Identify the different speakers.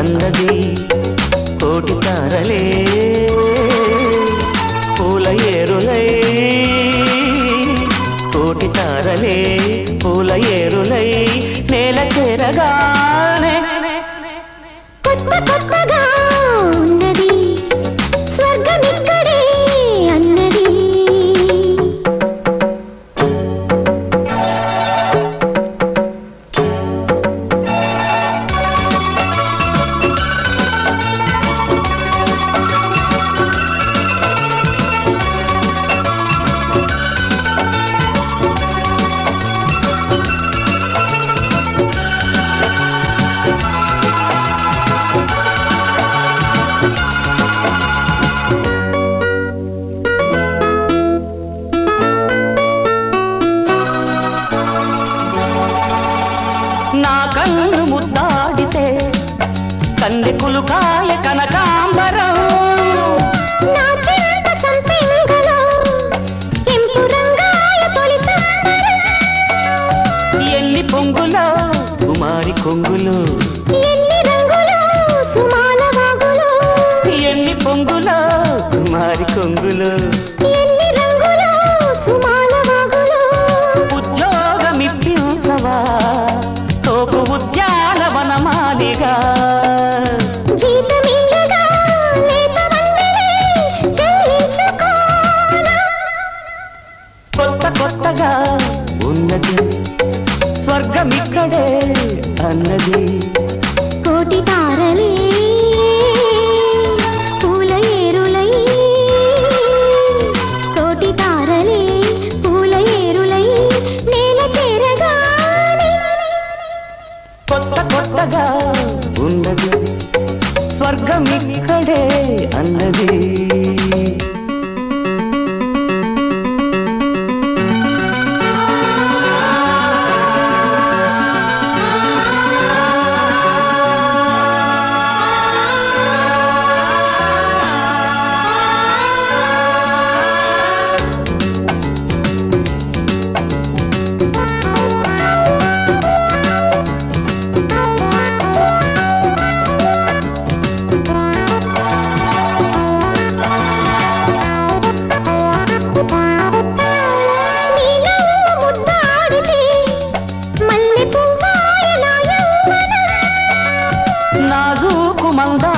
Speaker 1: అన్నది కోటి తారలే పూల ఏరులై కోటి తారలే పూల ఏరులై నేల చేరగానే
Speaker 2: కొత్త కొత్తగా ఉన్నది స్వర్గమిక్కడే అన్నది
Speaker 1: నా కన్ను ముద్దాడితే కంది కులుకాయ కనకాంబరం
Speaker 2: నా చింత సంపెంగలో కెంపు రంగాయ తొలి సంబరం
Speaker 1: ఎన్ని పొంగులో కుమారి కొంగులు
Speaker 2: ఎన్ని రంగులు సుమాల వాగులు
Speaker 1: ఎన్ని పొంగులో కుమారి కొంగులు
Speaker 2: ఎన్ని రంగులు సుమాల వాగులు
Speaker 1: ఉద్యోగమిప్పించవా సోపు ఉద్యానవనమాలిగా
Speaker 2: జీతమియ్యగా లేత వన్నెలే చెల్లించుకోనా
Speaker 1: కొత్త కొత్తగా ఉన్నది స్వర్గమిక్కడే అన్నది
Speaker 2: కోటి తారలే పూల ఏరులై కోటి తారలే పూల ఏరులై నేల చేరగానే
Speaker 1: కొత్త కొత్తగా ఉన్నది స్వర్గమిక్కడే అన్నది
Speaker 2: నీలో ముద్దాడితే మల్లె పువ్వాయ నా యవ్వనం
Speaker 1: నాజూకు మందా